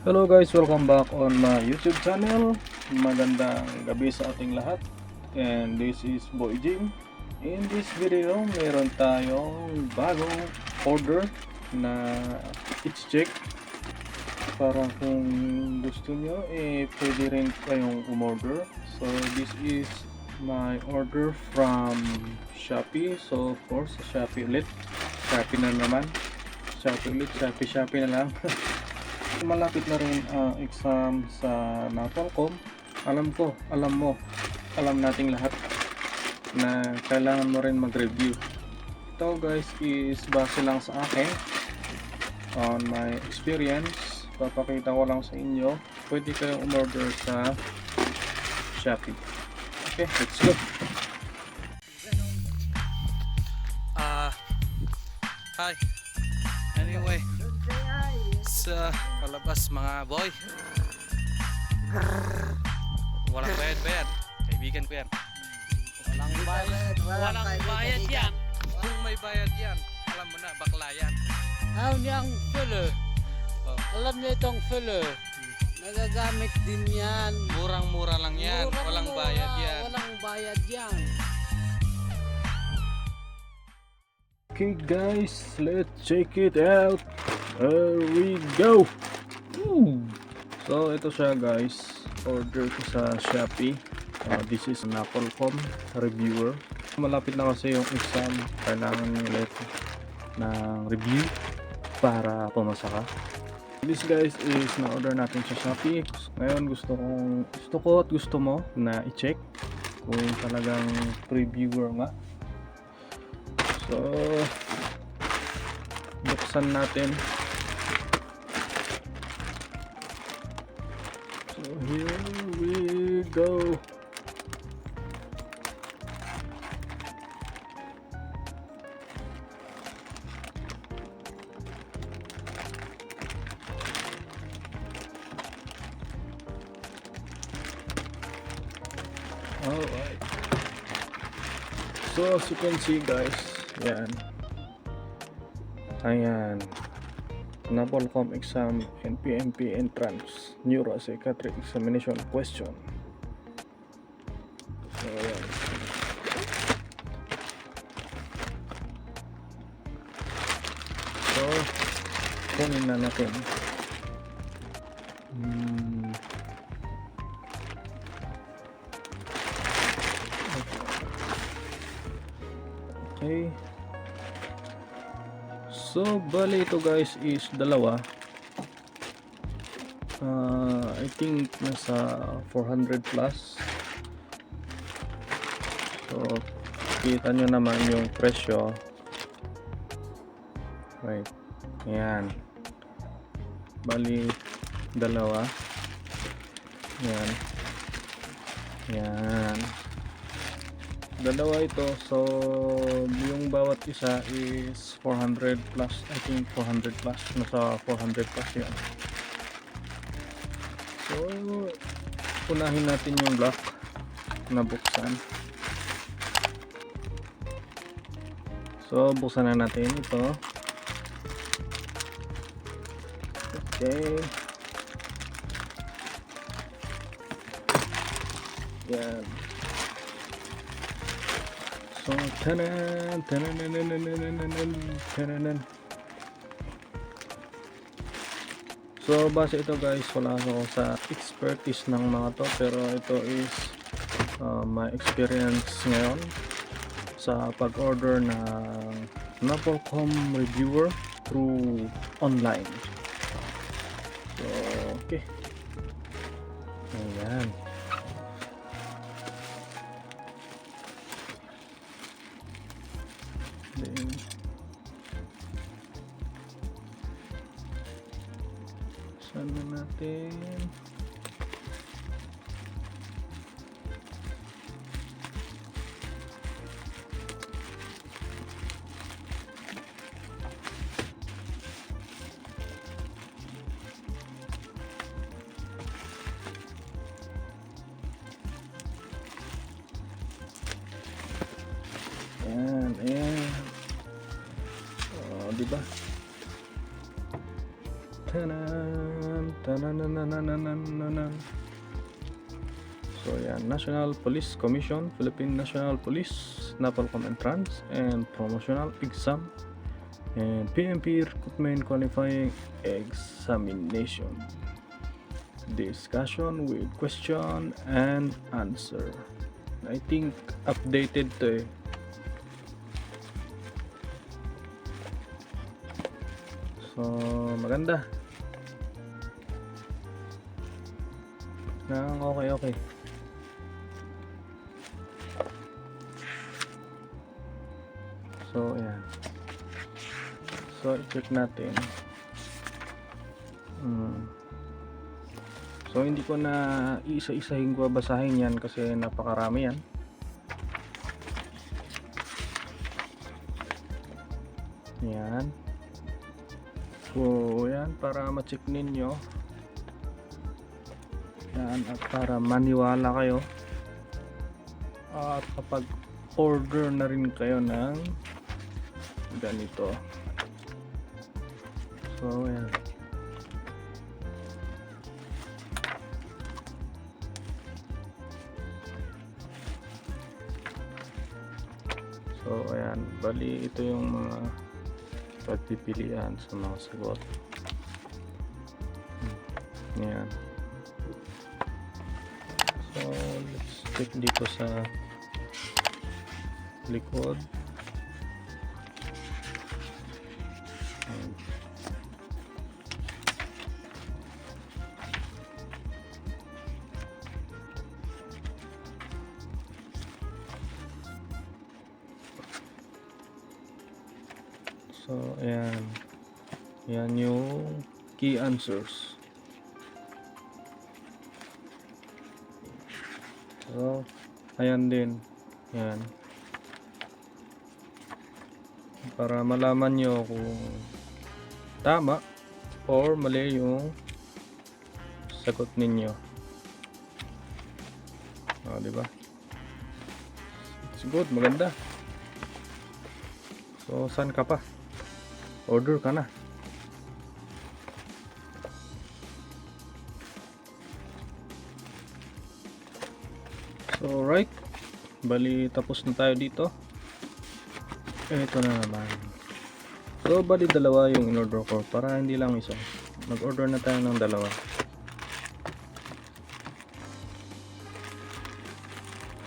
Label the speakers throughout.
Speaker 1: Hello guys, welcome back on my YouTube channel. Magandang gabi sa ating lahat. And this is boyjim. In this video, meron tayong bagong order na i-check para kung gusto nyo, pwede rin kayong umorder. So this is my order from Shopee. So of course, Shopee ulit. Shopee na naman. Shopee ulit, Shopee na lang. Malapit na rin ang exam sa napolcom. Alam nating lahat na kailangan mo rin mag-review. Ito guys is base lang sa akin on my experience. Papakita ko lang sa inyo. Pwede kayong umorder sa Shopee. Okay, let's go.
Speaker 2: Hi. Anyway, sa palabas mga boy. Walang bayad. Kaibigan ko yan. Walang bayad yan. Kung may bayad yan, alam mo na, bakla yan.
Speaker 3: Niyang filler. Alam niyo itong filler. Nagagamit din yan.
Speaker 2: Murang-mura lang yan. Walang bayad yan.
Speaker 3: Walang bayad yan.
Speaker 1: Okay guys, let's check it out. Here we go. So ito siya guys, order ko sa Shopee. This is napolcom reviewer. Malapit na kasi yung exam, kailangan nyo ulit ng review para pumasa ka. This guys is na order natin sa Shopee. Ngayon gusto mo na i-check kung talagang reviewer nga. So buksan natin. So here we go. Alright. So as you can see guys, ayan, napolcom exam and PMP entrance neuropsychiatric examination question. So ayan. So kunin na natin. Okay. So bali ito guys is dalawa. I think nasa 400 plus. So kita nyo naman yung presyo. Right. Ayan. Bali dalawa. Ayan. Ayan. Dalawa ito, so yung bawat isa is 400 plus. I think 400 plus, nasa 400 plus yan. So unahin natin yung block na buksan. So buksan na natin ito. Okay, yan. So, tanan. So, base ito guys, wala ako sa expertise ng mga to, pero ito is my experience ngayon sa pag-order ng napolcom reviewer through online. So, okay. Ayan. Sana natin. Ayan. Diba? Tanan. Tanananananananan. So yan, National Police Commission, Philippine National Police, napolcom entrance and promotional exam, and PMP recruitment qualifying examination. Discussion with question and answer. I think updated to eh. So maganda. Okay. So ayan. So i-check natin. So hindi ko na isa-isahin ko basahin yan kasi napakarami yan. Yan. So yan, para ma-check ninyo. Yan, at para maniwala kayo. At kapag order na rin kayo ng ganito. So yan. So ayan, bali ito yung mga pagpipilian sa mga sagot. Ayan. So let's check dito sa likod. Ayan. So ayan, yan yung key answers. So ayan din, yan, para malaman nyo kung tama or mali yung sagot ninyo. Diba? It's good, maganda. So saan ka pa? Order ka na. So right, bali tapos na tayo dito. Ito na naman. So bali dalawa yung in-order ko para hindi lang isa. Mag-order na tayo ng dalawa.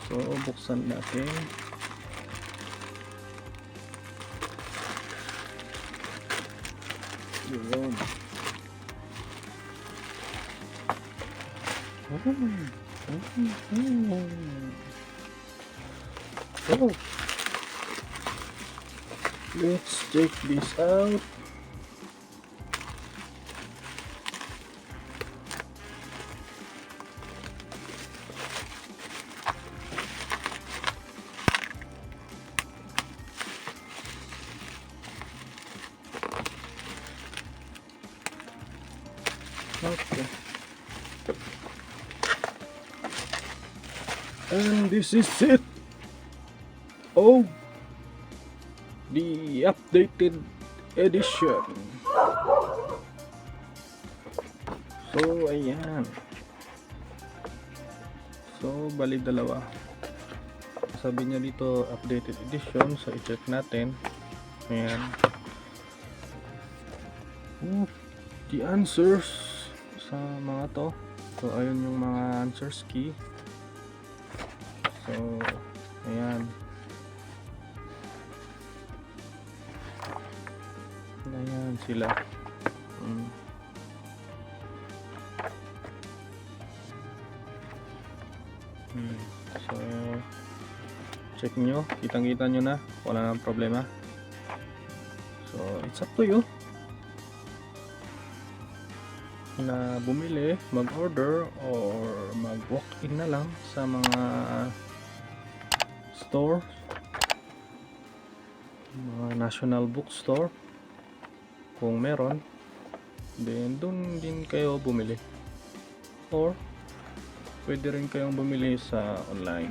Speaker 1: So buksan natin. Yun. So let's check this out. Okay. And this is it. Oh, the updated edition. So ayan. So bali dalawa. Sabi niya dito updated edition, so i-check natin. Ayan. The answers sa mga to. So ayun yung mga answers key. So ayan. Ayan sila. So check nyo, kitang-kita nyo na, wala nang problema. So it's up to you na bumili, mag-order or mag-walk-in na lang sa mga store, mga national bookstore kung meron, then dun din kayo bumili, or pwede rin kayong bumili sa online.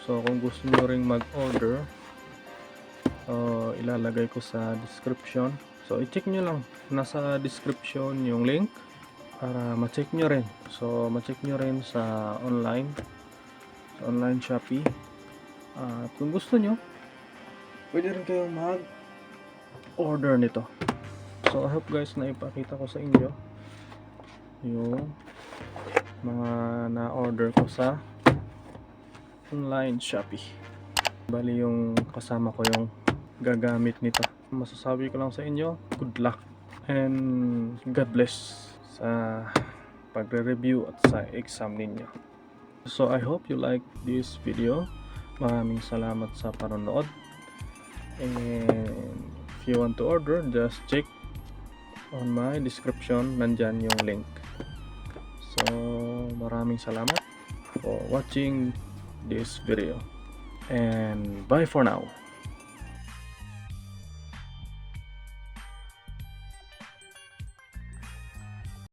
Speaker 1: So kung gusto nyo ring mag-order, ilalagay ko sa description So i-check nyo lang, nasa description yung link para ma-check nyo rin. So ma-check nyo rin sa online Shopee. At kung gusto nyo, pwede rin kayong mag-order nito. So I hope guys na ipakita ko sa inyo yung mga na-order ko sa online Shopee. Bali yung kasama ko yung gagamit nito. Masasabi ko lang sa inyo, good luck and God bless sa pagre-review at sa exam ninyo. So I hope you like this video. Maraming salamat sa panonood. And if you want to order, just check on my description, nandyan yung link. So maraming salamat for watching this video and bye for now.